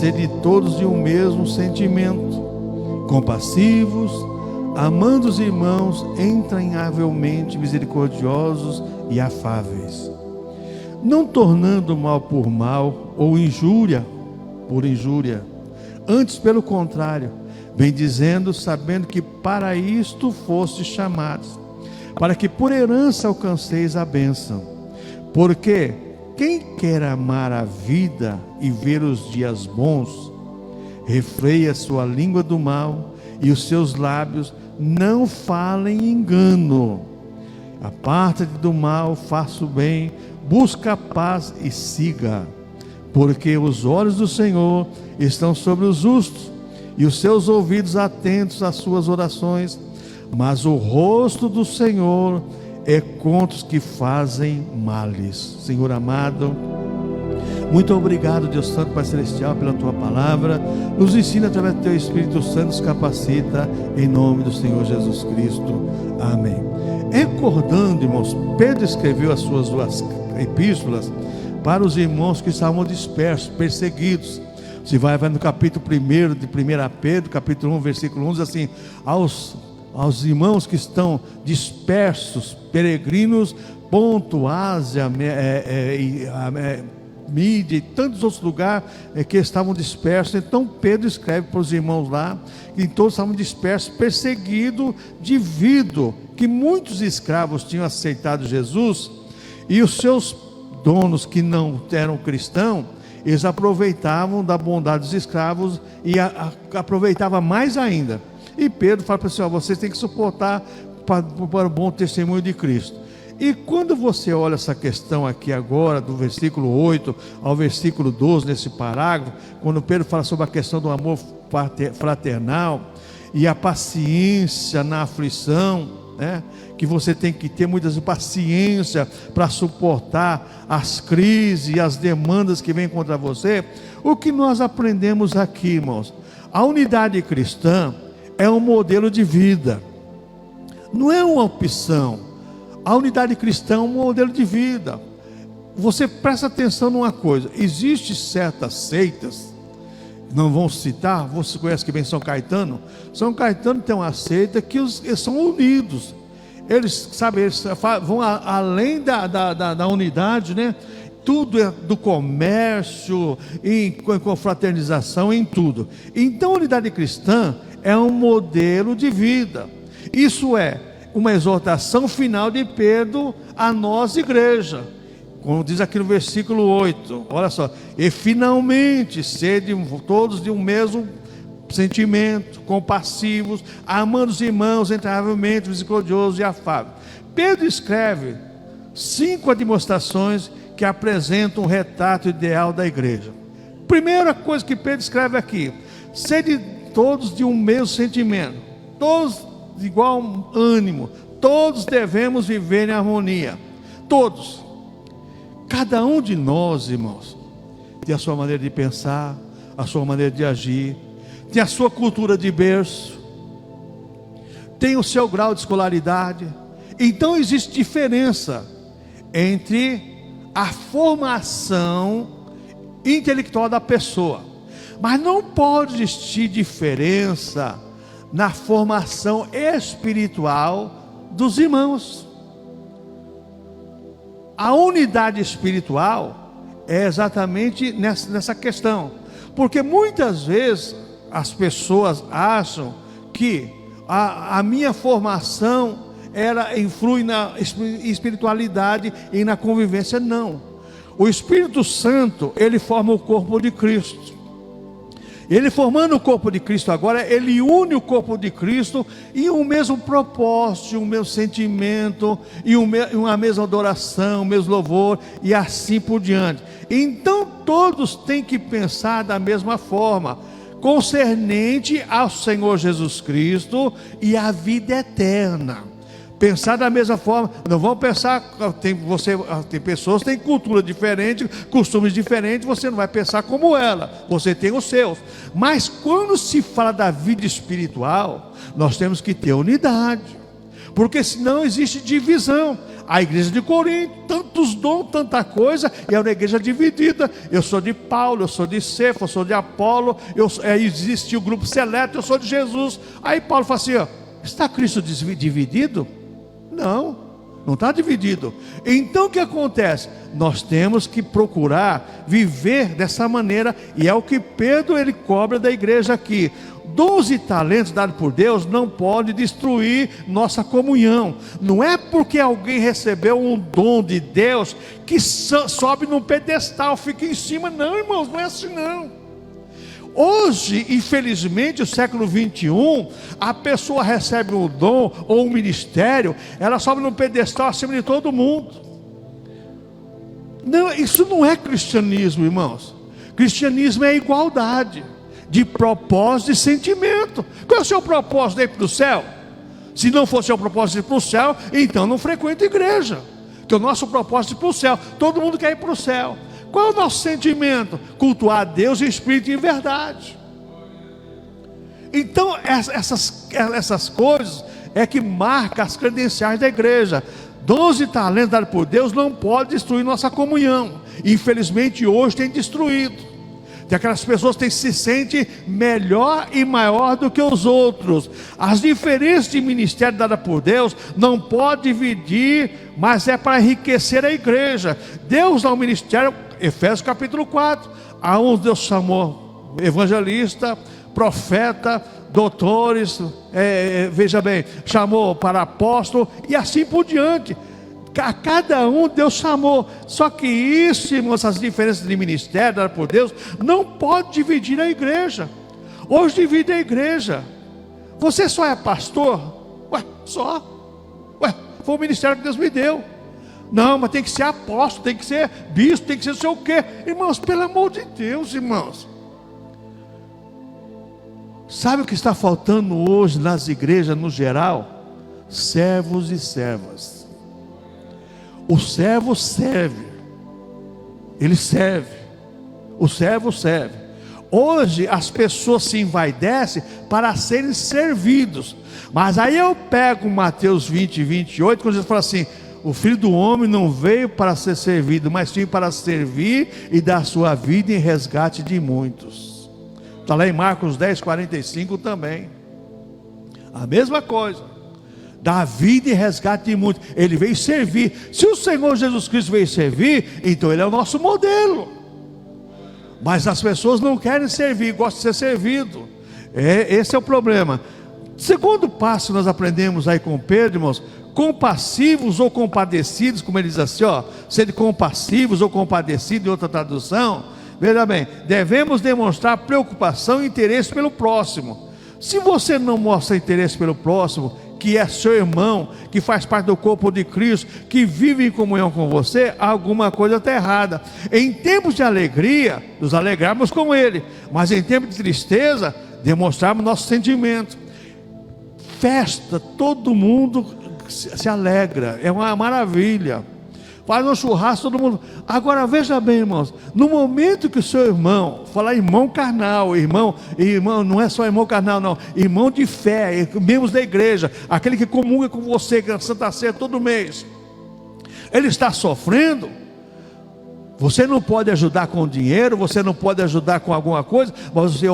sede todos de um mesmo sentimento, compassivos, amando os irmãos, entranhavelmente misericordiosos e afáveis, não tornando mal por mal ou injúria por injúria, antes pelo contrário, bendizendo, sabendo que para isto fostes chamados, para que por herança alcanceis a bênção. Porque quem quer amar a vida e ver os dias bons, refreia sua língua do mal e os seus lábios não falem engano. Aparta-te do mal, faça o bem, busca a paz e siga. Porque os olhos do Senhor estão sobre os justos e os seus ouvidos atentos às suas orações, mas o rosto do Senhor é contra os que fazem males. Senhor amado, muito obrigado, Deus Santo, Pai Celestial, pela Tua palavra. Nos ensina através do Teu Espírito Santo, nos capacita, em nome do Senhor Jesus Cristo. Amém. Recordando, irmãos, Pedro escreveu as suas duas epístolas para os irmãos que estavam dispersos, perseguidos. Se vai no capítulo 1 de 1 Pedro, capítulo 1, versículo 1, diz assim: aos irmãos que estão dispersos, peregrinos, Ponto, Ásia, Mídia e tantos outros lugares que estavam dispersos. Então Pedro escreve para os irmãos lá, que todos estavam dispersos, perseguidos, devido que muitos escravos tinham aceitado Jesus, e os seus donos que não eram cristãos, eles aproveitavam da bondade dos escravos e aproveitavam mais ainda. E Pedro fala para o pessoal: vocês têm que suportar para o bom testemunho de Cristo. E quando você olha essa questão aqui agora, do versículo 8 ao versículo 12, nesse parágrafo, quando Pedro fala sobre a questão do amor fraternal e a paciência na aflição, né? Que você tem que ter muita paciência para suportar as crises e as demandas que vêm contra você. O que nós aprendemos aqui, irmãos? A unidade cristã é um modelo de vida, não é uma opção. A unidade cristã é um modelo de vida. Você presta atenção numa coisa: existe certas seitas, não vão citar, você conhece que vem São Caetano? São Caetano tem uma seita que eles são unidos. Eles, sabe, eles vão além da unidade, né? Tudo é do comércio, com fraternização, em tudo. Então a unidade cristã é um modelo de vida. Isso é uma exortação final de Pedro a nós, igreja, como diz aqui no versículo 8, olha só: e finalmente sede todos de um mesmo sentimento, compassivos, amando os irmãos, entravelmente misericordiosos e afáveis. Pedro escreve 5 demonstrações que apresentam um retrato ideal da igreja. Primeira coisa que Pedro escreve aqui: sede todos de um mesmo sentimento, todos de igual ânimo, todos devemos viver em harmonia. Todos, cada um de nós, irmãos, tem a sua maneira de pensar, a sua maneira de agir, tem a sua cultura de berço, tem o seu grau de escolaridade. Então existe diferença entre a formação intelectual da pessoa, mas não pode existir diferença na formação espiritual dos irmãos. A unidade espiritual é exatamente nessa questão, porque muitas vezes as pessoas acham que a minha formação influi na espiritualidade e na convivência. Não. O Espírito Santo, ele forma o corpo de Cristo. Ele formando o corpo de Cristo agora, ele une o corpo de Cristo em um mesmo propósito, um mesmo sentimento, e uma mesma adoração, um mesmo louvor, e assim por diante. Então todos têm que pensar da mesma forma, concernente ao Senhor Jesus Cristo e à vida eterna. Pensar da mesma forma, não vão pensar, tem pessoas que têm cultura diferente, costumes diferentes, você não vai pensar como ela, você tem os seus. Mas quando se fala da vida espiritual, nós temos que ter unidade, porque senão existe divisão. A igreja de Corinto, tantos dons, tanta coisa, e é uma igreja dividida. Eu sou de Paulo, eu sou de Cefo, eu sou de Apolo, existe o grupo seleto, eu sou de Jesus. Aí Paulo fala assim, ó, está Cristo dividido? Não, não está dividido. Então o que acontece? Nós temos que procurar viver dessa maneira, e é o que Pedro ele cobra da igreja aqui. Dons e talentos dados por Deus não podem destruir nossa comunhão. Não é porque alguém recebeu um dom de Deus que sobe num pedestal, fica em cima. Não, irmãos, não é assim não. Hoje, infelizmente, o século 21, a pessoa recebe um dom ou um ministério, ela sobe num pedestal acima de todo mundo. Não, isso não é cristianismo, irmãos. Cristianismo é igualdade de propósito e sentimento. Qual é o seu propósito de ir para o céu? Se não for seu propósito de ir para o céu, então não frequenta a igreja, que o nosso propósito é ir para o céu. Todo mundo quer ir para o céu. Qual é o nosso sentimento? Cultuar a Deus em espírito e em verdade. Então essas coisas é que marcam as credenciais da igreja. Dons e talentos dados por Deus não podem destruir nossa comunhão. Infelizmente hoje tem destruído. Tem aquelas pessoas que se sentem melhor e maior do que os outros. As diferenças de ministério dadas por Deus não pode dividir, mas é para enriquecer a igreja. Deus dá um ministério, Efésios capítulo 4, a uns Deus chamou evangelista, profeta, doutores, veja bem, chamou para apóstolo e assim por diante. A cada um Deus chamou. Só que isso, irmãos, essas diferenças de ministério dadas por Deus não pode dividir a igreja. Hoje divide a igreja. Você só é pastor? Foi o ministério que Deus me deu. Não, mas tem que ser apóstolo, tem que ser bispo, tem que ser não sei o quê. Irmãos, pelo amor de Deus, irmãos. Sabe o que está faltando hoje nas igrejas no geral? Servos e servas. O servo serve, ele serve, o servo serve. Hoje as pessoas se envaidecem para serem servidos. Mas aí eu pego Mateus 20, 28, quando ele fala assim: o Filho do Homem não veio para ser servido, mas sim para servir e dar sua vida em resgate de muitos. Está lá em Marcos 10, 45 também. A mesma coisa. Dar vida e resgate de muitos. Ele veio servir. Se o Senhor Jesus Cristo veio servir, então Ele é o nosso modelo. Mas as pessoas não querem servir, gostam de ser servido. Esse é o problema. Segundo passo nós aprendemos aí com Pedro, irmãos: compassivos ou compadecidos, como ele diz assim, sede compassivos ou compadecidos, em outra tradução. Veja bem, devemos demonstrar preocupação e interesse pelo próximo. Se você não mostra interesse pelo próximo, que é seu irmão, que faz parte do corpo de Cristo, que vive em comunhão com você, alguma coisa está errada. Em tempos de alegria, nos alegrarmos com Ele, mas em tempos de tristeza, demonstrarmos nosso sentimento. Festa, todo mundo se alegra, é uma maravilha. Faz um churrasco, todo mundo. Agora veja bem, irmãos, no momento que o seu irmão, falar irmão carnal, irmão, não é só irmão carnal não, irmão de fé, membros da igreja, aquele que comunga com você, que é a Santa Ceia todo mês, ele está sofrendo, você não pode ajudar com dinheiro, você não pode ajudar com alguma coisa, mas você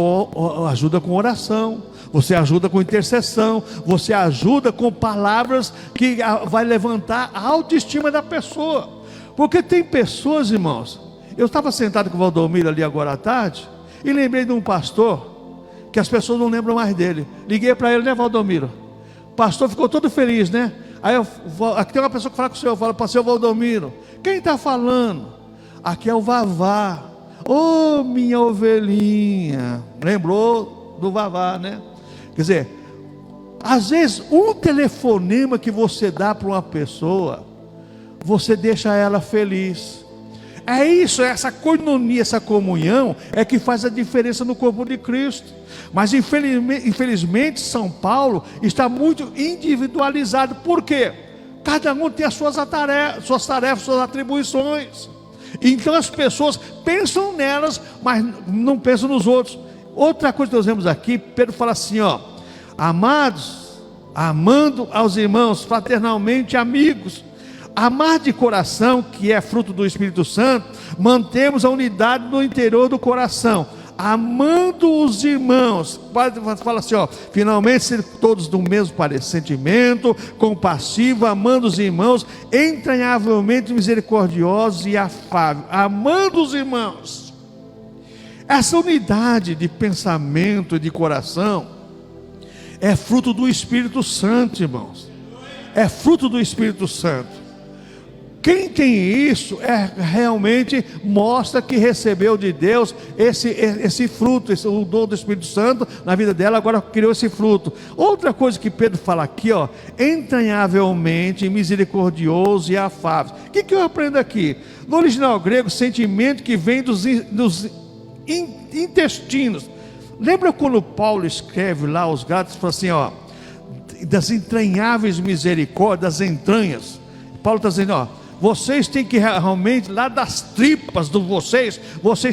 ajuda com oração, você ajuda com intercessão, você ajuda com palavras que vai levantar a autoestima da pessoa. Porque tem pessoas, irmãos, eu estava sentado com o Valdomiro ali agora à tarde e lembrei de um pastor que as pessoas não lembram mais dele. Liguei para ele, né, Valdomiro? O pastor ficou todo feliz, né? Aí aqui tem uma pessoa que fala com o senhor, fala para o senhor Valdomiro: quem está falando? Aqui é o Vavá. Ô, minha ovelhinha. Lembrou do Vavá, né? Quer dizer, às vezes um telefonema que você dá para uma pessoa, você deixa ela feliz. É isso, essa coinonia, essa comunhão é que faz a diferença no corpo de Cristo. Mas infelizmente São Paulo está muito individualizado. Por quê? Cada um tem as suas tarefas, suas atribuições. Então as pessoas pensam nelas, mas não pensam nos outros. Outra coisa que nós vemos aqui, Pedro fala assim, amados, amando aos irmãos, fraternalmente amigos. Amar de coração, que é fruto do Espírito Santo, mantemos a unidade no interior do coração, amando os irmãos. Fala assim, ó, finalmente ser todos do mesmo sentimento, compassivo, amando os irmãos, entranhavelmente misericordiosos e afáveis, amando os irmãos. Essa unidade de pensamento e de coração é fruto do Espírito Santo, irmãos. É fruto do Espírito Santo. Quem tem isso realmente mostra que recebeu de Deus esse fruto, o dom do Espírito Santo na vida dela, agora criou esse fruto. Outra coisa que Pedro fala aqui, ó, entranhavelmente misericordioso e afável. O que eu aprendo aqui? No original grego, sentimento que vem dos intestinos. Lembra quando Paulo escreve lá aos Gálatas, fala assim, ó, das entranháveis misericórdias, das entranhas. Paulo está dizendo, ó, vocês têm que realmente, lá das tripas de vocês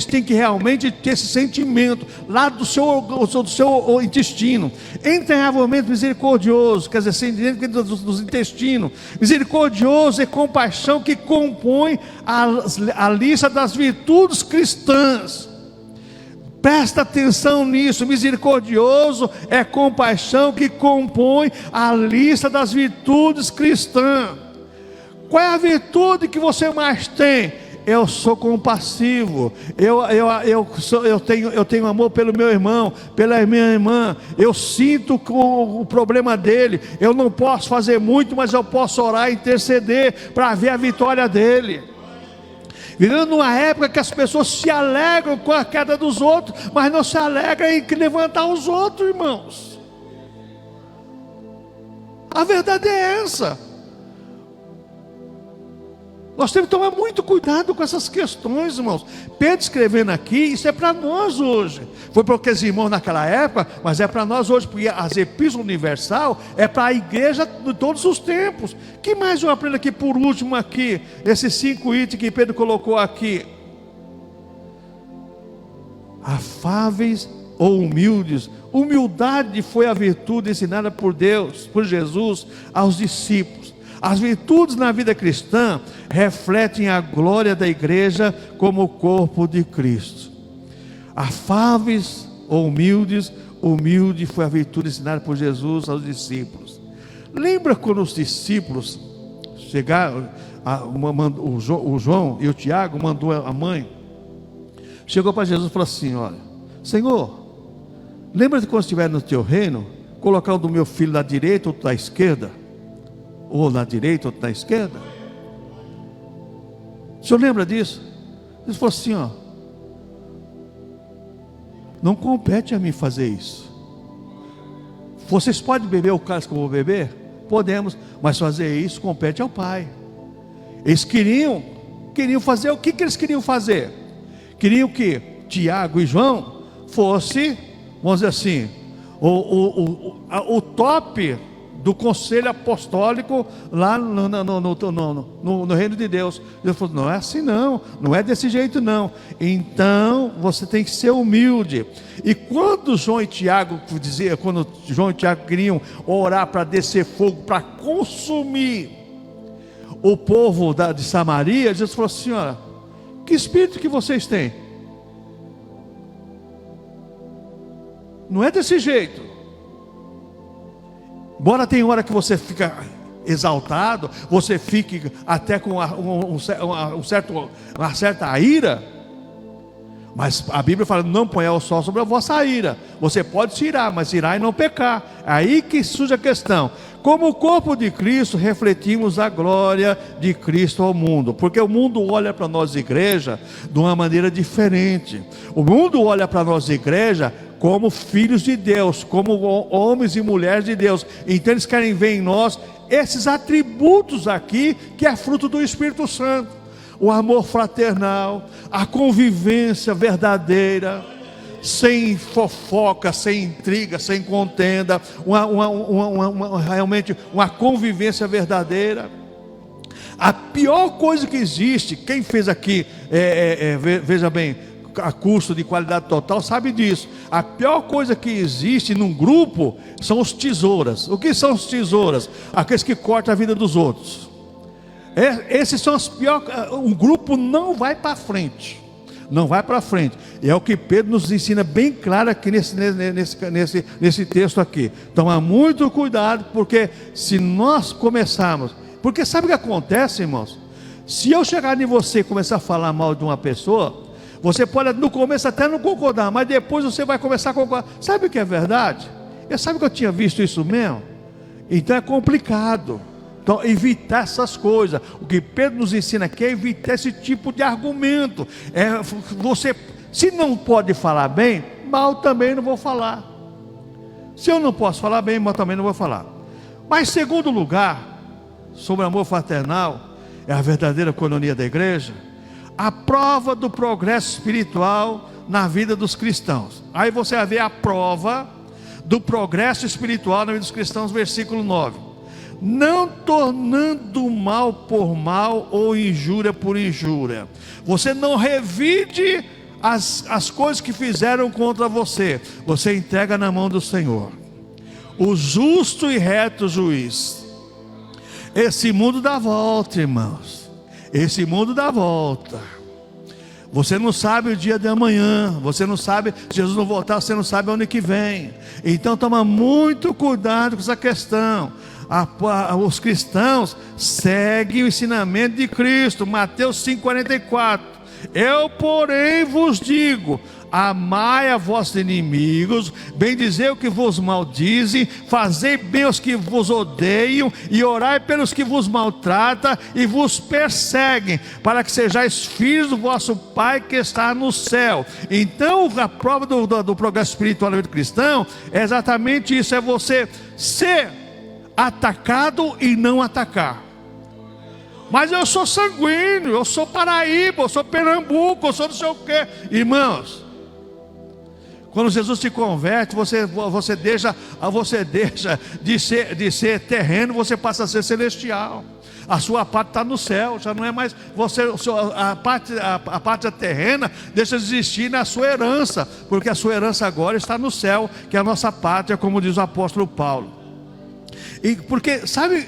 têm que realmente ter esse sentimento, lá do seu intestino, entranhavelmente misericordioso, quer dizer, sentimento dos intestinos, misericordioso e compaixão que compõe a lista das virtudes cristãs. Presta atenção nisso, misericordioso é compaixão que compõe a lista das virtudes cristãs. Qual é a virtude que você mais tem? Eu sou compassivo, eu tenho amor pelo meu irmão, pela minha irmã, eu sinto o problema dele, eu não posso fazer muito, mas eu posso orar e interceder para ver a vitória dele. Vivendo numa época que as pessoas se alegram com a queda dos outros, mas não se alegram em levantar os outros, irmãos. A verdade é essa. Nós temos que tomar muito cuidado com essas questões, irmãos. Pedro escrevendo aqui, isso é para nós hoje. Foi para aqueles irmãos naquela época, mas é para nós hoje, porque as epístolas universal é para a igreja de todos os tempos. O que mais eu aprendo aqui por último aqui? Esses 5 itens que Pedro colocou aqui. Afáveis ou humildes. Humildade foi a virtude ensinada por Deus, por Jesus, aos discípulos. As virtudes na vida cristã refletem a glória da igreja como o corpo de Cristo. Afáveis ou humildes, humilde foi a virtude ensinada por Jesus aos discípulos. Lembra quando os discípulos chegaram, o João e o Tiago mandou a mãe, chegou para Jesus e falou assim, olha, Senhor, lembra de quando estiver no teu reino, colocar o do meu filho da direita ou da esquerda? Ou na direita ou na esquerda? O senhor lembra disso? Ele falou assim, ó, não compete a mim fazer isso. Vocês podem beber o cálice que eu vou beber? Podemos, mas fazer isso compete ao Pai. Eles queriam fazer o que eles queriam fazer? Queriam que Tiago e João fosse, vamos dizer assim, o top do conselho apostólico lá no reino de Deus. Deus falou, não é assim não é desse jeito não. Então você tem que ser humilde. E quando João e Tiago queriam orar para descer fogo, para consumir o povo de Samaria, Jesus falou assim, olha, que espírito que vocês têm? Não é desse jeito. Embora tem hora que você fica exaltado, você fique até com uma certa ira, mas a Bíblia fala, não ponha o sol sobre a vossa ira. Você pode se irar, mas irar e não pecar. Aí que surge a questão. Como o corpo de Cristo, refletimos a glória de Cristo ao mundo, porque o mundo olha para nós, igreja, de uma maneira diferente. O mundo olha para nós, igreja, como filhos de Deus, como homens e mulheres de Deus. Então eles querem ver em nós esses atributos aqui, que é fruto do Espírito Santo: o amor fraternal, a convivência verdadeira, sem fofoca, sem intriga, sem contenda, realmente uma convivência verdadeira. A pior coisa que existe, quem fez aqui, veja bem, a curso de qualidade total sabe disso. A pior coisa que existe num grupo são os tesouras. O que são os tesouras? Aqueles que cortam a vida dos outros. Esses são os piores. Um grupo não vai para frente. Não vai para frente. E é o que Pedro nos ensina bem claro aqui nesse texto aqui. Toma muito cuidado, porque se nós começarmos... Porque sabe o que acontece, irmãos? Se eu chegar em você e começar a falar mal de uma pessoa, você pode no começo até não concordar, mas depois você vai começar a concordar. Sabe o que é verdade? Sabe que eu tinha visto isso mesmo? Então é complicado. Então evitar essas coisas. O que Pedro nos ensina aqui é evitar esse tipo de argumento. Você, se não pode falar bem, mal também não vou falar. Se eu não posso falar bem, mal também não vou falar. Mas segundo lugar, sobre amor fraternal, é a verdadeira coinonia da igreja, a prova do progresso espiritual na vida dos cristãos. Aí você vai ver a prova do progresso espiritual na vida dos cristãos, versículo 9. Não tornando mal por mal ou injúria por injúria. Você não revide as coisas que fizeram contra você. Você entrega na mão do Senhor, o justo e reto juiz. Esse mundo dá volta, irmãos. Esse mundo dá volta. Você não sabe o dia de amanhã. Você não sabe, se Jesus não voltar, você não sabe onde que vem. Então toma muito cuidado com essa questão. Os cristãos seguem o ensinamento de Cristo. Mateus 5,44. Eu, porém, vos digo: amai a vossos inimigos, bendizei o que vos maldizem, fazei bem aos que vos odeiam, e orai pelos que vos maltratam e vos perseguem, para que sejais filhos do vosso Pai que está no céu. Então a prova do progresso espiritual do cristão é exatamente isso: é você ser atacado e não atacar. Mas eu sou sanguíneo, eu sou Paraíba, eu sou Pernambuco, eu sou não sei o quê. Irmãos, quando Jesus te converte, você deixa de ser terreno, você passa a ser celestial. A sua parte está no céu, já não é mais você. A parte terrena deixa de existir na sua herança, porque a sua herança agora está no céu, que é a nossa pátria, como diz o apóstolo Paulo. E porque, sabe,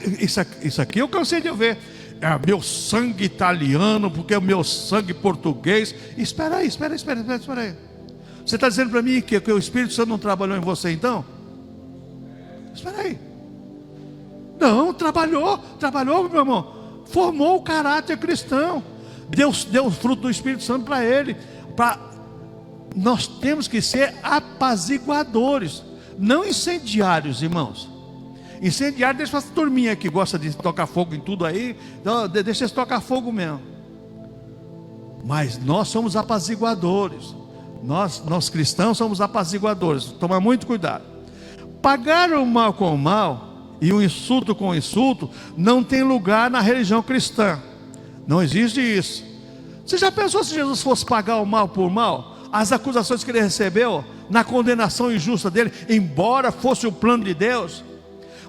isso aqui eu cansei de ver. É meu sangue italiano, porque é o meu sangue português. Espera aí. Você está dizendo para mim que o Espírito Santo não trabalhou em você então? Espera aí. Não, trabalhou, meu irmão. Formou o caráter cristão. Deus deu o fruto do Espírito Santo para ele. Nós temos que ser apaziguadores, não incendiários, irmãos. Incendiário, deixa essa turminha que gosta de tocar fogo em tudo aí, deixa eles tocar fogo mesmo. Mas nós somos apaziguadores. Nós cristãos somos apaziguadores. Toma muito cuidado. Pagar o mal com o mal e o insulto com o insulto não tem lugar na religião cristã. Não existe isso. Você já pensou se Jesus fosse pagar o mal por mal? As acusações que ele recebeu na condenação injusta dele, embora fosse o plano de Deus.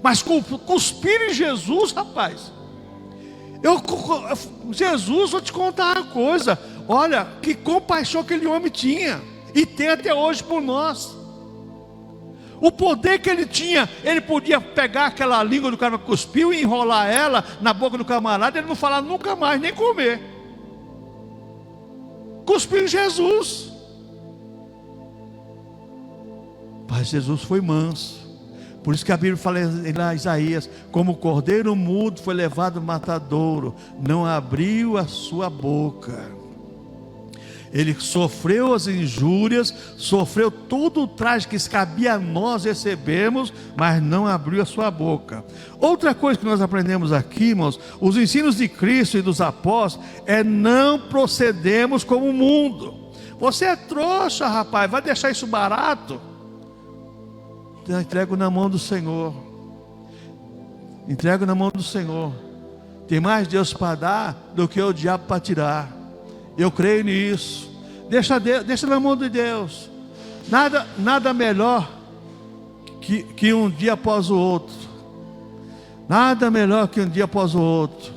Mas cuspir em Jesus, rapaz. Jesus, vou te contar uma coisa. Olha, que compaixão aquele homem tinha, e tem até hoje por nós. O poder que ele tinha, ele podia pegar aquela língua do cara que cuspiu e enrolar ela na boca do camarada, ele não falar nunca mais, nem comer. Cuspiu em Jesus. Mas Jesus foi manso. Por isso que a Bíblia fala em Isaías: como o cordeiro mudo foi levado ao matadouro, não abriu a sua boca. Ele sofreu as injúrias, sofreu todo o traje que cabia a nós recebermos, mas não abriu a sua boca. Outra coisa que nós aprendemos aqui, irmãos, os ensinos de Cristo e dos apóstolos, é não procedemos como o mundo. Você é trouxa, rapaz, vai deixar isso barato? Entrego na mão do Senhor. Entrego na mão do Senhor. Tem mais Deus para dar do que o diabo para tirar. Eu creio nisso. Deixa na mão de Deus. Nada melhor que um dia após o outro. Nada melhor que um dia após o outro.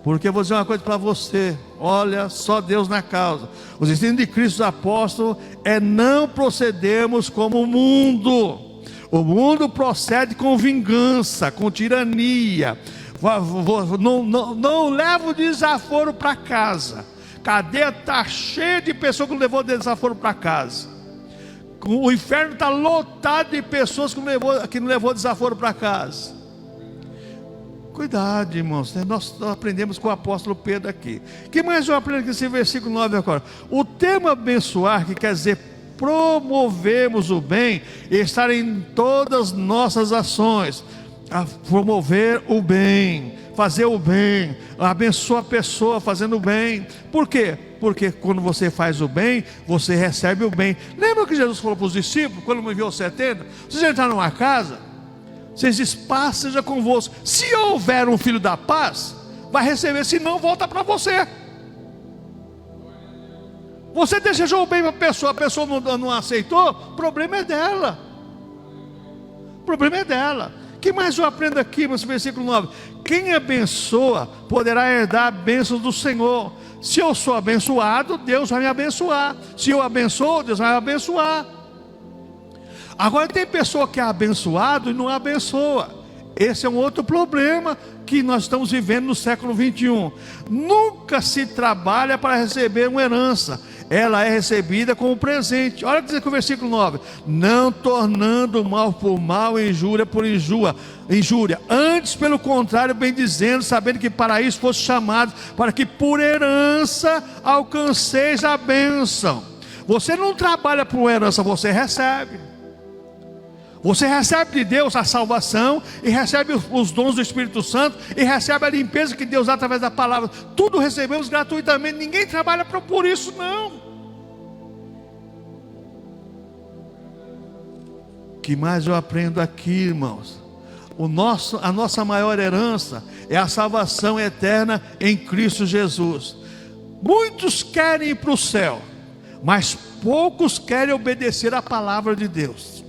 Porque eu vou dizer uma coisa para você. Olha só Deus na causa. Os ensinos de Cristo dos apóstolos é não procedermos como o mundo. O mundo procede com vingança, com tirania. Não leva o desaforo para casa. Cadeia está cheia de pessoas que não levou desaforo para casa. O inferno está lotado de pessoas que não levou desaforo para casa. Cuidado, irmãos, né? Nós aprendemos com o apóstolo Pedro aqui. O que mais eu aprendo aqui nesse versículo 9 agora? O termo abençoar, que quer dizer promovermos o bem, estar em todas nossas ações, a promover o bem, fazer o bem, abençoa a pessoa fazendo o bem. Por quê? Porque quando você faz o bem, você recebe o bem. Lembra que Jesus falou para os discípulos, quando enviou os 70? Vocês entraram numa casa, vocês dizem, paz seja convosco. Se houver um filho da paz, vai receber, se não, volta para você. Você desejou o bem para a pessoa não aceitou, o problema é dela. O problema é dela. O que mais eu aprendo aqui nesse versículo 9? Quem abençoa poderá herdar bênçãos do Senhor. Se eu sou abençoado, Deus vai me abençoar. Se eu abençoo, Deus vai me abençoar. Agora tem pessoa que é abençoado e não abençoa. Esse é um outro problema que nós estamos vivendo no século 21. Nunca se trabalha para receber uma herança. Ela é recebida como presente. Olha o que diz aqui o versículo 9: não tornando mal por mal, injúria por injúria. Antes, pelo contrário, bem dizendo, sabendo que para isso fosse chamados, para que por herança alcanceis a bênção. Você não trabalha por uma herança, você recebe. Você recebe de Deus a salvação, e recebe os dons do Espírito Santo, e recebe a limpeza que Deus dá através da palavra. Tudo recebemos gratuitamente. Ninguém trabalha por isso, não. O que mais eu aprendo aqui, irmãos? A nossa maior herança é a salvação eterna em Cristo Jesus. Muitos querem ir para o céu, mas poucos querem obedecer à palavra de Deus.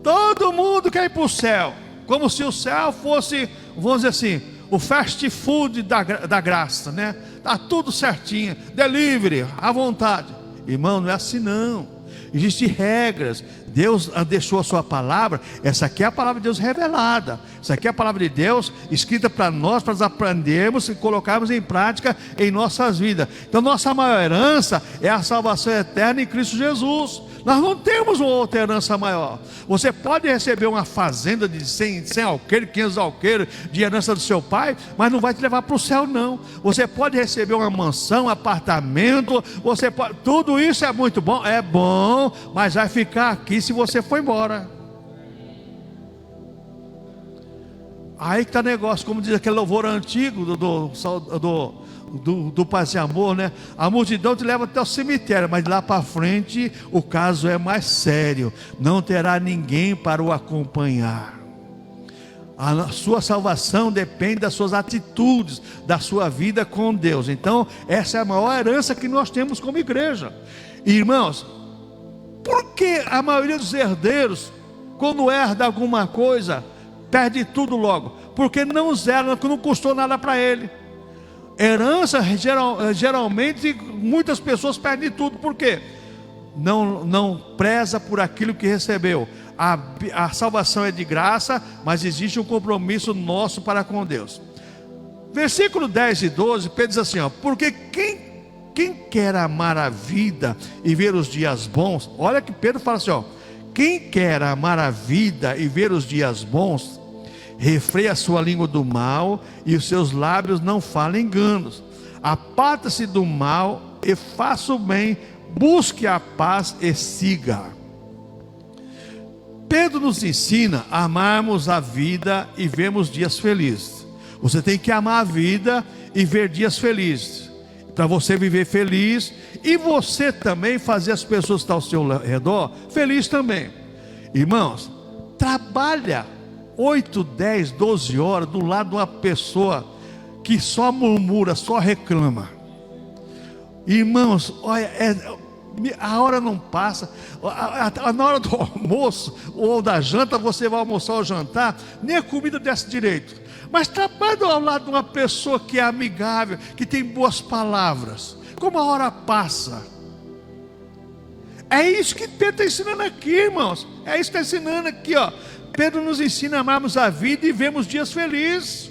Todo mundo quer ir para o céu, como se o céu fosse, vamos dizer assim, o fast food da graça, né? Está tudo certinho, delivery, à vontade. Irmão, não é assim não. Existem regras. Deus deixou a sua palavra. Essa aqui é a palavra de Deus revelada. Essa aqui é a palavra de Deus escrita para nós aprendermos e colocarmos em prática em nossas vidas. Então nossa maior herança é a salvação eterna em Cristo Jesus. Nós não temos uma outra herança maior. Você pode receber uma fazenda de 100 alqueires, 500 alqueires de herança do seu pai, mas não vai te levar para o céu não. Você pode receber uma mansão, um apartamento, tudo isso é muito bom, é bom, mas vai ficar aqui se você for embora. Aí que está o negócio, como diz aquele louvor antigo do Paz e Amor, né? A multidão te leva até o cemitério, mas lá para frente o caso é mais sério. Não terá ninguém para o acompanhar. A sua salvação depende das suas atitudes, da sua vida com Deus. Então essa é a maior herança que nós temos como igreja. Irmãos, por que a maioria dos herdeiros, quando herda alguma coisa, perde tudo logo? Porque não zera, não custou nada para ele. Herança, geralmente, muitas pessoas perdem tudo. Por quê? Não preza por aquilo que recebeu. A salvação é de graça, mas existe um compromisso nosso para com Deus. Versículo 10 e 12, Pedro diz assim, porque quem quer amar a vida e ver os dias bons, olha que Pedro fala assim, quem quer amar a vida e ver os dias bons, refreia a sua língua do mal e os seus lábios não falam enganos. Aparta-se do mal e faça o bem, busque a paz e siga. Pedro nos ensina a amarmos a vida e vermos dias felizes. Você tem que amar a vida e ver dias felizes, para você viver feliz e você também fazer as pessoas que estão ao seu redor felizes também. Irmãos, trabalha 8, 10, 12 horas do lado de uma pessoa que só murmura, só reclama. Irmãos, olha, a hora não passa. Na hora do almoço ou da janta, você vai almoçar ou jantar, nem a comida desce direito. Mas trabalhe ao lado de uma pessoa que é amigável, que tem boas palavras. Como a hora passa. É isso que Pedro está ensinando aqui, irmãos. É isso que está ensinando aqui, ó. Pedro nos ensina a amarmos a vida e vivemos dias felizes.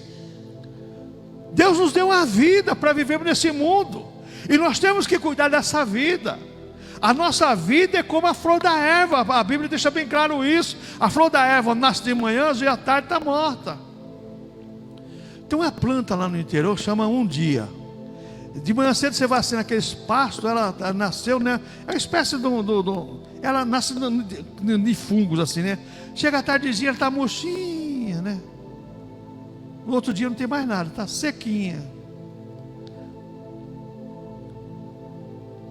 Deus nos deu uma vida para vivermos nesse mundo. E nós temos que cuidar dessa vida. A nossa vida é como a flor da erva. A Bíblia deixa bem claro isso. A flor da erva nasce de manhã e à tarde está morta. Tem uma planta lá no interior que chama um dia. De manhã cedo você vai assim naqueles pastos, ela nasceu, né? É uma espécie ela nasce de fungos assim, né? Chega à tardezinha, ela está murchinha, né? No outro dia não tem mais nada, está sequinha.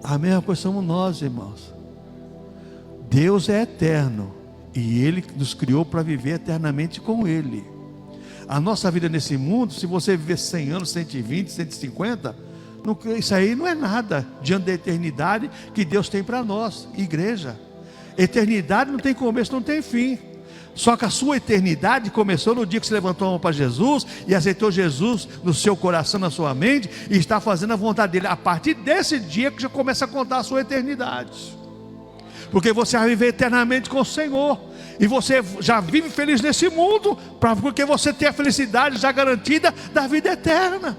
A mesma coisa somos nós, irmãos. Deus é eterno e Ele nos criou para viver eternamente com Ele. A nossa vida nesse mundo, se você viver 100 anos, 120, 150, isso aí não é nada diante da eternidade que Deus tem para nós, igreja. Eternidade não tem começo, não tem fim. Só que a sua eternidade começou no dia que você levantou a mão para Jesus e aceitou Jesus no seu coração, na sua mente, e está fazendo a vontade dele. A partir desse dia que já começa a contar a sua eternidade, porque você vai viver eternamente com o Senhor. E você já vive feliz nesse mundo, porque você tem a felicidade já garantida da vida eterna.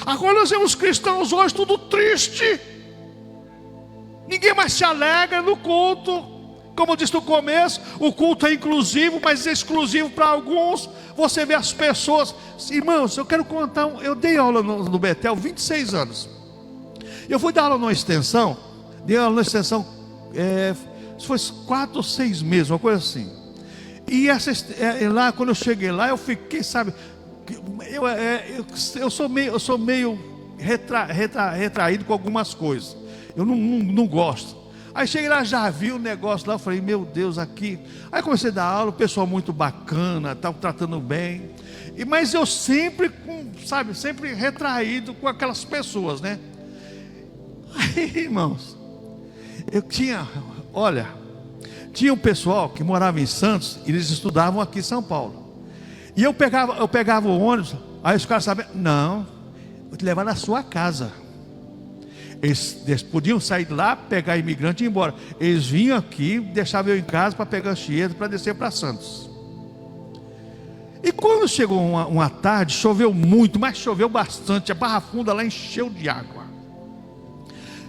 Agora nós vemos cristãos hoje tudo triste. Ninguém mais se alegra no culto. Como eu disse no começo, o culto é inclusivo, mas é exclusivo para alguns. Você vê as pessoas. Irmãos, eu quero contar. Eu dei aula no Betel 26 anos. Eu fui dar aula numa extensão. Dei aula numa extensão. Foi 4 ou 6 meses, uma coisa assim. E lá, quando eu cheguei lá, eu fiquei, sabe, eu sou meio retraído com algumas coisas. Eu não gosto. Aí cheguei lá, já vi o negócio lá, eu falei, meu Deus, aqui. Aí comecei a dar aula, o pessoal muito bacana, estava tratando bem. Mas eu sempre, sempre retraído com aquelas pessoas, né? Aí, irmãos, tinha um pessoal que morava em Santos, e eles estudavam aqui em São Paulo. E eu pegava o ônibus, aí os caras sabiam, não, vou te levar na sua casa. Eles podiam sair de lá, pegar imigrante e ir embora. Eles vinham aqui, deixavam eu em casa para pegar Anchieta, para descer para Santos. E quando chegou uma tarde, choveu muito, mas choveu bastante, a Barra Funda lá encheu de água.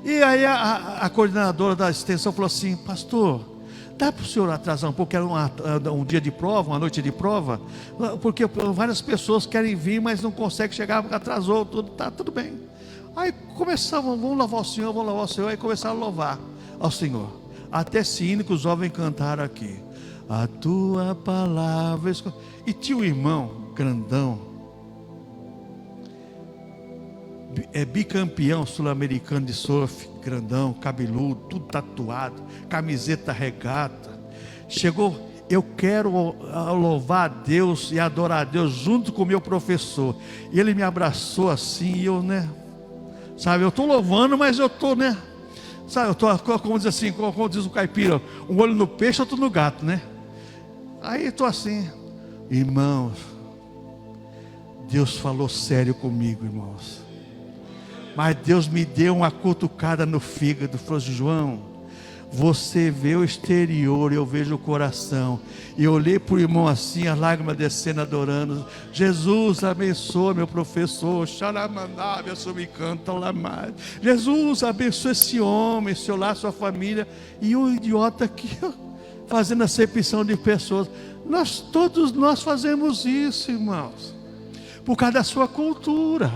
E aí a coordenadora da extensão falou assim, pastor, dá para o senhor atrasar um pouco, era um dia de prova, uma noite de prova, porque várias pessoas querem vir, mas não conseguem chegar, atrasou, tudo bem. Aí começavam, vamos louvar o Senhor, aí começaram a louvar ao Senhor. Até esse que os jovens cantaram aqui, a tua palavra. E tinha um irmão grandão, bicampeão sul-americano de surf, grandão, cabeludo, tudo tatuado, camiseta regata. Chegou, eu quero louvar a Deus e adorar a Deus junto com o meu professor. E ele me abraçou assim, e eu, né, sabe, eu estou louvando, mas eu estou, né, sabe, eu estou, como diz assim, como diz o caipira, um olho no peixe, outro no gato, né? Aí estou assim, irmãos, Deus falou sério comigo, irmãos. Mas Deus me deu uma cutucada no fígado. Falou, João, você vê o exterior, eu vejo o coração. E eu olhei para o irmão assim, as lágrimas descendo, adorando. Jesus abençoa meu professor. Jesus abençoa esse homem, seu lar, sua família. E o idiota aqui, fazendo acepção de pessoas. Todos nós fazemos isso, irmãos, por causa da sua cultura.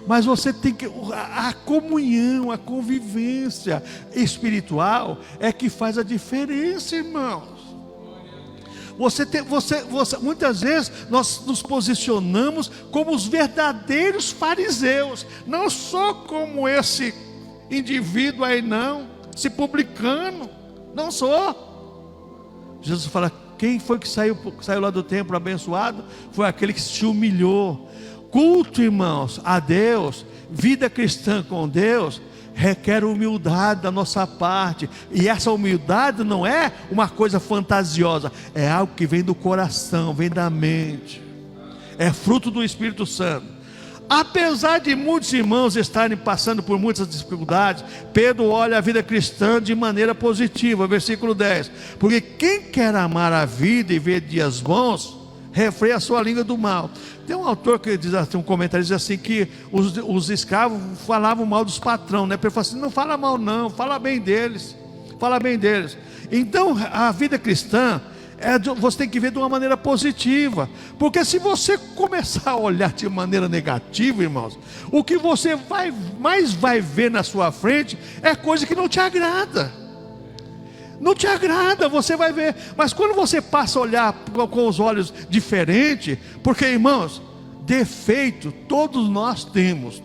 Mas você tem que, a comunhão, a convivência espiritual é que faz a diferença, irmãos. Muitas vezes nós nos posicionamos como os verdadeiros fariseus, não só como esse indivíduo aí não, esse publicano, não sou. Jesus fala, quem foi que saiu lá do templo abençoado? Foi aquele que se humilhou. Culto, irmãos, a Deus, vida cristã com Deus, requer humildade da nossa parte. E essa humildade não é uma coisa fantasiosa, é algo que vem do coração, vem da mente. é fruto do Espírito Santo. Apesar de muitos irmãos estarem passando por muitas dificuldades, Pedro olha a vida cristã de maneira positiva. Versículo 10: porque quem quer amar a vida e ver dias bons, refreia a sua língua do mal. Tem um autor que diz assim, um comentarista diz assim, que os escravos falavam mal dos patrões, né? Ele falou assim: não fala mal não, fala bem deles, fala bem deles. Então a vida cristã, você tem que ver de uma maneira positiva, porque se você começar a olhar de maneira negativa, irmãos, o que você mais vai ver na sua frente é coisa que não te agrada. Não te agrada, você vai ver. Mas quando você passa a olhar com os olhos diferentes, porque, irmãos, defeito todos nós temos,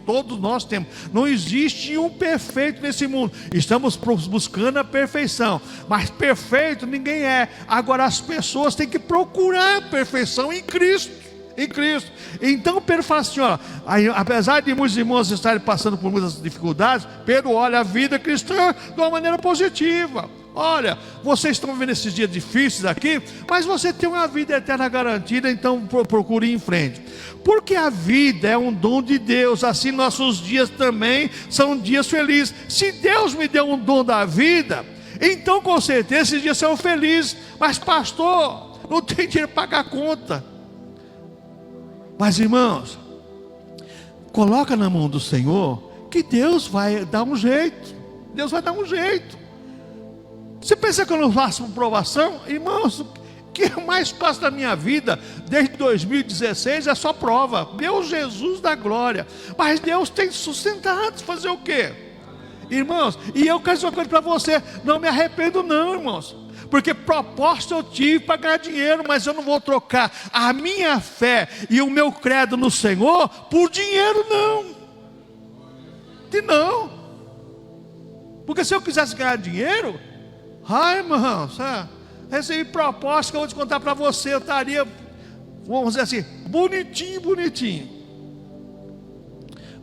não existe um perfeito nesse mundo. Estamos buscando a perfeição, mas perfeito ninguém é. Agora as pessoas têm que procurar a perfeição em Cristo, Então Pedro fala assim, ó, apesar de muitos irmãos estarem passando por muitas dificuldades, Pedro olha a vida cristã de uma maneira positiva. Olha, vocês estão vivendo esses dias difíceis aqui, mas você tem uma vida eterna garantida, então procure ir em frente. Porque a vida é um dom de Deus, assim nossos dias também são dias felizes. Se Deus me deu um dom da vida, então com certeza esses dias são felizes. Mas pastor, não tem dinheiro para pagar a conta. Mas irmãos, coloca na mão do Senhor, que Deus vai dar um jeito. Deus vai dar um jeito. Você pensa que eu não faço provação? Irmãos, o que eu mais faço da minha vida desde 2016 é só prova. Deus, Jesus da glória. Mas Deus tem sustentado. Fazer o quê? Irmãos, e eu quero dizer uma coisa para você: não me arrependo não, irmãos, porque proposta eu tive para ganhar dinheiro, mas eu não vou trocar a minha fé e o meu credo no Senhor por dinheiro não. E não. Porque se eu quisesse ganhar dinheiro, irmãos, recebi proposta que eu vou te contar para você, eu estaria, vamos dizer assim, bonitinho.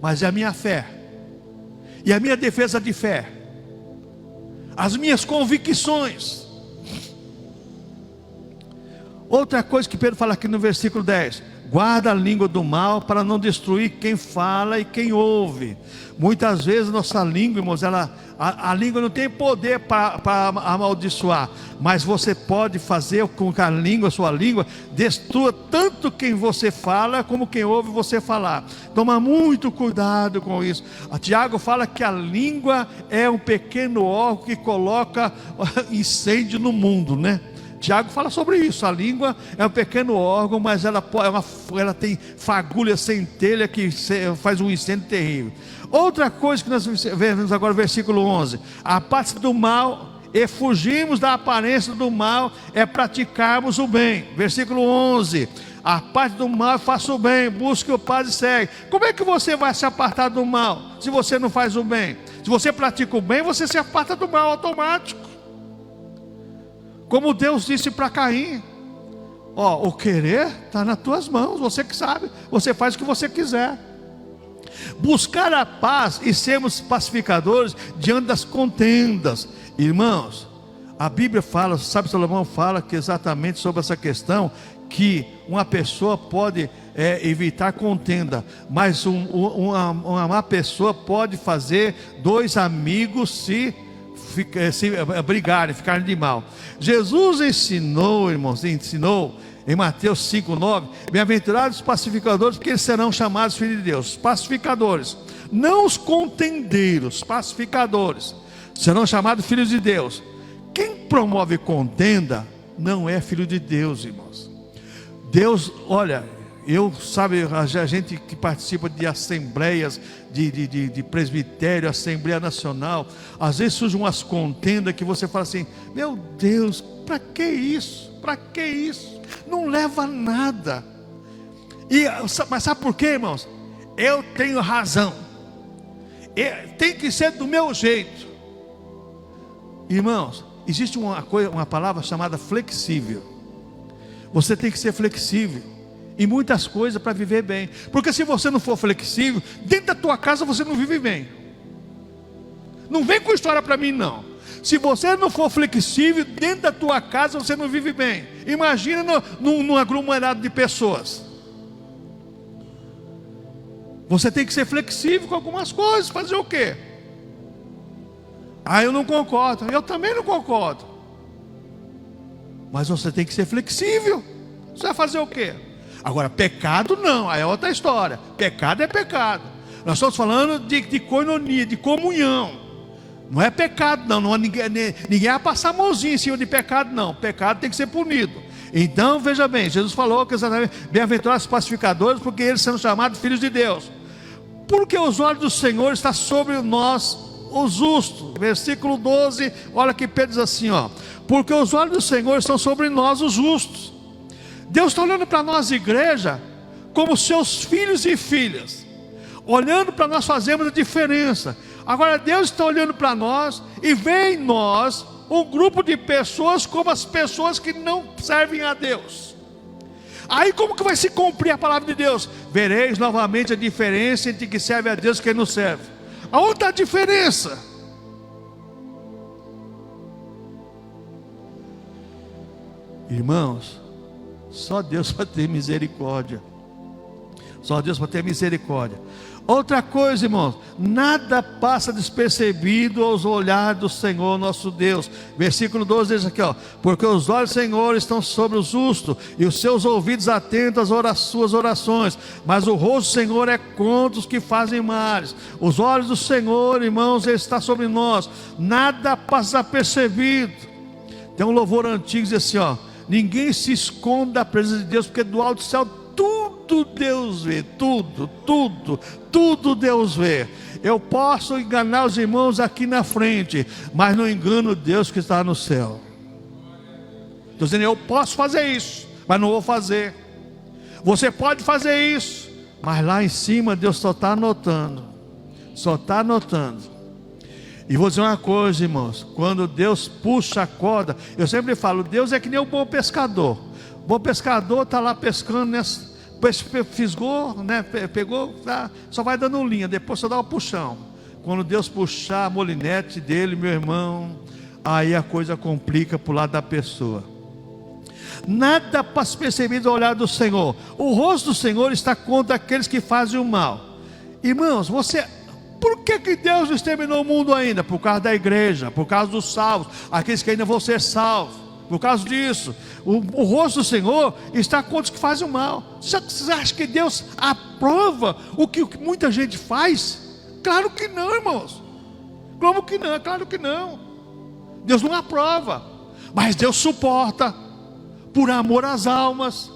Mas é a minha fé, e a minha defesa de fé, as minhas convicções. Outra coisa que Pedro fala aqui no versículo 10: guarda a língua do mal para não destruir quem fala e quem ouve. Muitas vezes nossa língua, irmãos, a língua não tem poder para amaldiçoar, mas você pode fazer com que a sua língua destrua tanto quem você fala como quem ouve você falar. Toma muito cuidado com isso. Tiago fala que a língua é um pequeno órgão que coloca incêndio no mundo, né? Tiago fala sobre isso. A língua é um pequeno órgão, mas ela tem fagulha centelha que faz um incêndio terrível. Outra coisa que nós vemos agora no versículo 11: a parte do mal, e fugimos da aparência do mal, é praticarmos o bem. Versículo 11: a parte do mal, faça o bem, busque o paz e segue. Como é que você vai se apartar do mal se você não faz o bem? Se você pratica o bem, você se aparta do mal automático. Como Deus disse para Caim: o querer está nas tuas mãos, você que sabe, você faz o que você quiser. Buscar a paz e sermos pacificadores diante das contendas. Irmãos, a Bíblia fala, sabe, Salomão fala que exatamente sobre essa questão, que uma pessoa pode evitar contenda, mas uma má pessoa pode fazer dois amigos se brigarem, ficarem de mal. Jesus ensinou, irmãos, em Mateus 5:9, bem-aventurados os pacificadores, porque eles serão chamados filhos de Deus. Pacificadores, não os contendeiros, pacificadores, serão chamados filhos de Deus. Quem promove contenda não é filho de Deus, irmãos. Deus, olha, a gente que participa de assembleias, de presbitério, Assembleia Nacional, às vezes surgem umas contendas que você fala assim: meu Deus, para que isso? Para que isso? Não leva a nada. Mas sabe por quê, irmãos? Eu tenho razão, tem que ser do meu jeito. Irmãos, existe uma palavra chamada flexível. Você tem que ser flexível em muitas coisas para viver bem. Porque se você não for flexível, dentro da tua casa você não vive bem. Não vem com história para mim não. Se você não for flexível, dentro da tua casa você não vive bem. Imagina num aglomerado de pessoas. Você tem que ser flexível com algumas coisas. Fazer o quê? Ah, eu não concordo. Eu também não concordo. Mas você tem que ser flexível. Você vai fazer o quê? Agora, pecado não, aí é outra história. Pecado é pecado. Nós estamos falando de coinonia, de comunhão. Não é pecado não, ninguém vai passar a mãozinha em cima de pecado não. Pecado tem que ser punido. Então, veja bem, Jesus falou que bem-aventurados os pacificadores, porque eles são chamados filhos de Deus. Porque os olhos do Senhor estão sobre nós, os justos. Versículo 12, olha que Pedro diz assim, ó. Porque os olhos do Senhor estão sobre nós, os justos. Deus está olhando para nós, igreja, como seus filhos e filhas, olhando para nós fazermos a diferença. Agora Deus está olhando para nós e vê em nós um grupo de pessoas como as pessoas que não servem a Deus. Aí como que vai se cumprir a palavra de Deus? Vereis novamente a diferença entre quem serve a Deus e quem não serve. Aonde está a diferença? Irmãos, só Deus para ter misericórdia. Só Deus para ter misericórdia. Outra coisa, irmãos, nada passa despercebido aos olhares do Senhor nosso Deus. Versículo 12 diz aqui, ó. Porque os olhos do Senhor estão sobre o justo, e os seus ouvidos atentos às suas orações. Mas o rosto do Senhor é contra os que fazem males. Os olhos do Senhor, irmãos, está sobre nós. Nada passa desapercebido. Tem um louvor antigo que diz assim, ó. Ninguém se esconde da presença de Deus, porque do alto do céu tudo Deus vê, tudo Deus vê. Eu posso enganar os irmãos aqui na frente, mas não engano Deus que está no céu. Estou dizendo, eu posso fazer isso, mas não vou fazer. Você pode fazer isso, mas lá em cima Deus só está anotando. Só está anotando. E vou dizer uma coisa, irmãos, quando Deus puxa a corda, eu sempre falo, Deus é que nem o bom pescador. O bom pescador está lá pescando, fisgou, né, pegou, tá, só vai dando linha, depois só dá um puxão. Quando Deus puxar a molinete dele, meu irmão, aí a coisa complica para o lado da pessoa. Nada passa percebido ao olhar do Senhor. O rosto do Senhor está contra aqueles que fazem o mal. Irmãos, por que Deus não exterminou o mundo ainda? Por causa da igreja, por causa dos salvos, aqueles que ainda vão ser salvos. Por causa disso, o rosto do Senhor está contra os que fazem o mal. Você acha que Deus aprova o que muita gente faz? Claro que não, irmãos. Como que não? Claro que não. Deus não aprova, mas Deus suporta, por amor às almas.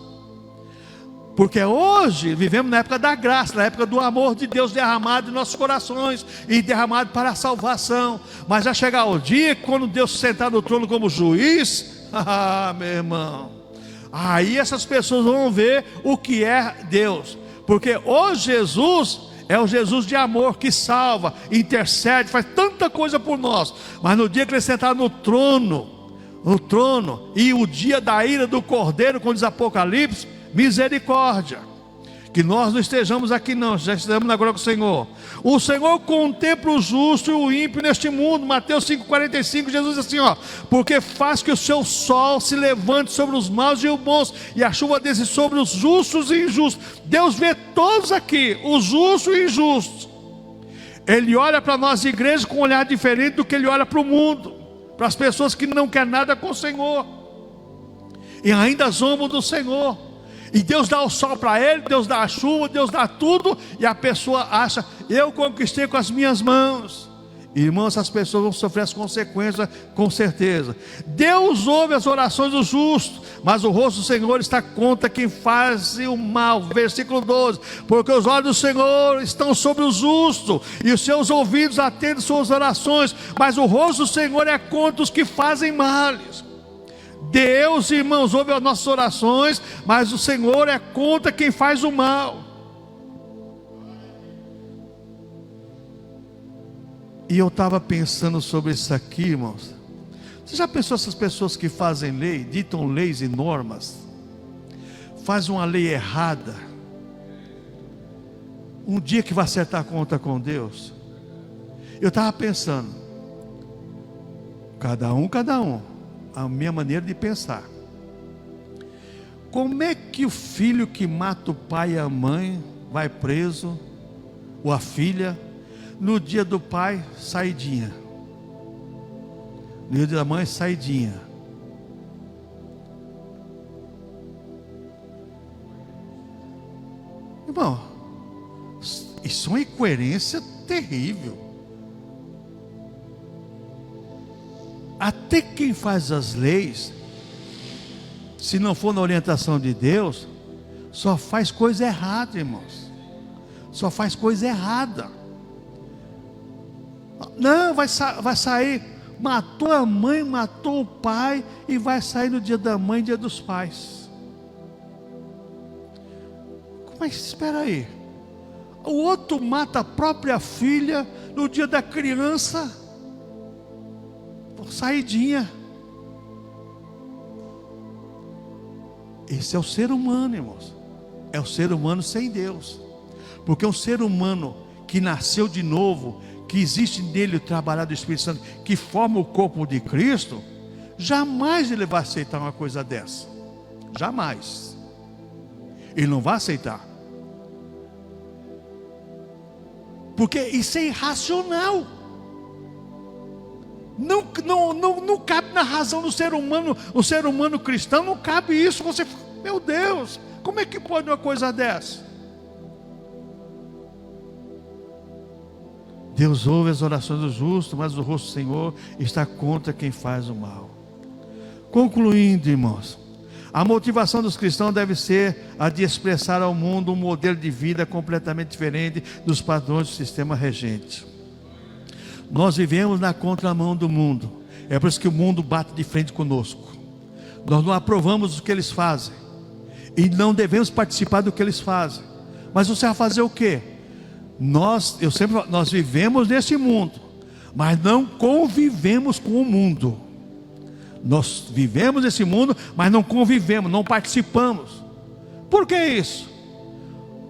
Porque hoje vivemos na época da graça, na época do amor de Deus derramado em nossos corações e derramado para a salvação. Mas vai chegar o dia que quando Deus se sentar no trono como juiz, meu irmão, aí essas pessoas vão ver o que é Deus. Porque o Jesus é o Jesus de amor que salva, intercede, faz tanta coisa por nós. Mas no dia que ele sentar no trono, e o dia da ira do Cordeiro, como diz Apocalipse, misericórdia, que nós não estejamos aqui não, já estamos na glória com o Senhor. O Senhor contempla o justo e o ímpio neste mundo. Mateus 5,45, Jesus diz assim, ó: porque faz que o seu sol se levante sobre os maus e os bons, e a chuva desce sobre os justos e injustos. Deus vê todos aqui, os justos e injustos. Ele olha para nós, igreja, com um olhar diferente do que ele olha para o mundo, para as pessoas que não querem nada com o Senhor e ainda zombam do Senhor. E Deus dá o sol para ele, Deus dá a chuva, Deus dá tudo, e a pessoa acha, eu conquistei com as minhas mãos. Irmãos, essas pessoas vão sofrer as consequências com certeza. Deus ouve as orações dos justos, mas o rosto do Senhor está contra quem faz o mal. Versículo 12, porque os olhos do Senhor estão sobre os justos, e os seus ouvidos atendem às suas orações, mas o rosto do Senhor é contra os que fazem males. Deus, irmãos, ouve as nossas orações, mas o Senhor é contra quem faz o mal. E eu estava pensando sobre isso aqui, irmãos. Você já pensou essas pessoas que fazem lei, ditam leis e normas, fazem uma lei errada, um dia que vai acertar a conta com Deus? Eu estava pensando, cada um, a minha maneira de pensar. Como é que o filho que mata o pai e a mãe vai preso ou a filha. No dia do pai, saidinha. No dia da mãe, saidinha. Irmão, isso é uma incoerência terrível. Até quem faz as leis, se não for na orientação de Deus, só faz coisa errada, irmãos. Só faz coisa errada. Não, vai sair, matou a mãe, matou o pai, e vai sair no dia da mãe, dia dos pais. Mas espera aí, o outro mata a própria filha no dia da criança, por saidinha. Esse é o ser humano, irmãos. É o ser humano sem Deus. Porque um ser humano que nasceu de novo, que existe nele o trabalhar do Espírito Santo, que forma o corpo de Cristo, jamais ele vai aceitar uma coisa dessa. Jamais. Ele não vai aceitar. Porque isso é irracional. Não cabe na razão do ser humano. O ser humano cristão não cabe isso. Você, meu Deus, como é que pode uma coisa dessa? Deus ouve as orações do justo, mas o rosto do Senhor está contra quem faz o mal. Concluindo, irmãos, a motivação dos cristãos deve ser a de expressar ao mundo um modelo de vida completamente diferente dos padrões do sistema regente. Nós vivemos na contramão do mundo. É por isso que o mundo bate de frente conosco. Nós não aprovamos o que eles fazem e não devemos participar do que eles fazem. Mas você vai fazer o quê? Nós vivemos nesse mundo, mas não convivemos com o mundo. Nós vivemos nesse mundo, mas não convivemos, não participamos. Por que isso?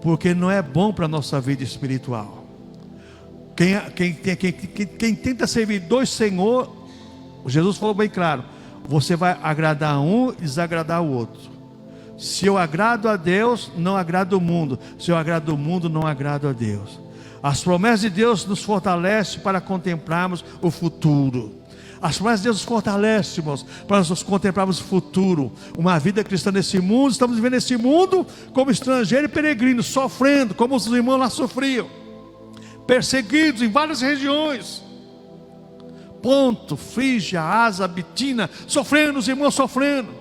Porque não é bom para a nossa vida espiritual. Quem tenta servir dois senhores, Jesus falou bem claro: você vai agradar um e desagradar o outro. Se eu agrado a Deus, não agrado o mundo. Se eu agrado o mundo, não agrado a Deus. As promessas de Deus nos fortalecem para contemplarmos o futuro. As promessas de Deus nos fortalecem, irmãos, para nós contemplarmos o futuro. Uma vida cristã nesse mundo. Estamos vivendo nesse mundo como estrangeiro e peregrino, sofrendo, como os irmãos lá sofriam, perseguidos em várias regiões. Ponto, Frígia, Asa, Bitina, sofrendo, os irmãos sofrendo,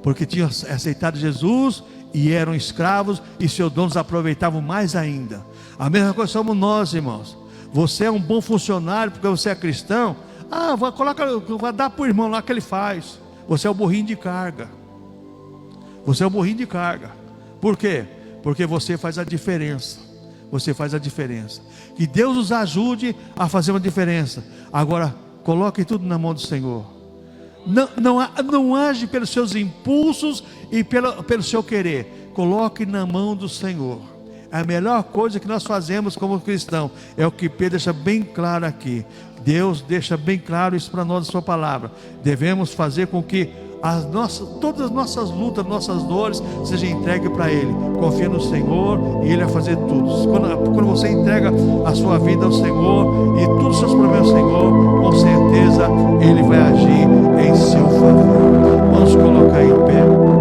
porque tinham aceitado Jesus e eram escravos, e seus donos aproveitavam mais ainda. A mesma coisa somos nós, irmãos. Você é um bom funcionário porque você é cristão. Vai dar para o irmão lá que ele faz. Você é o burrinho de carga. Você é o burrinho de carga. Por quê? Porque você faz a diferença. Você faz a diferença. Que Deus nos ajude a fazer uma diferença. Agora, coloque tudo na mão do Senhor. Não age pelos seus impulsos e pelo seu querer. Coloque na mão do Senhor. A melhor coisa que nós fazemos como cristão é o que Pedro deixa bem claro aqui. Deus deixa bem claro isso para nós na sua palavra. Devemos fazer com que todas as nossas lutas, nossas dores sejam entregues para Ele. Confia no Senhor e Ele vai fazer tudo. Quando você entrega a sua vida ao Senhor e todos os seus problemas ao Senhor, com certeza Ele vai agir em seu favor. Vamos colocar em pé.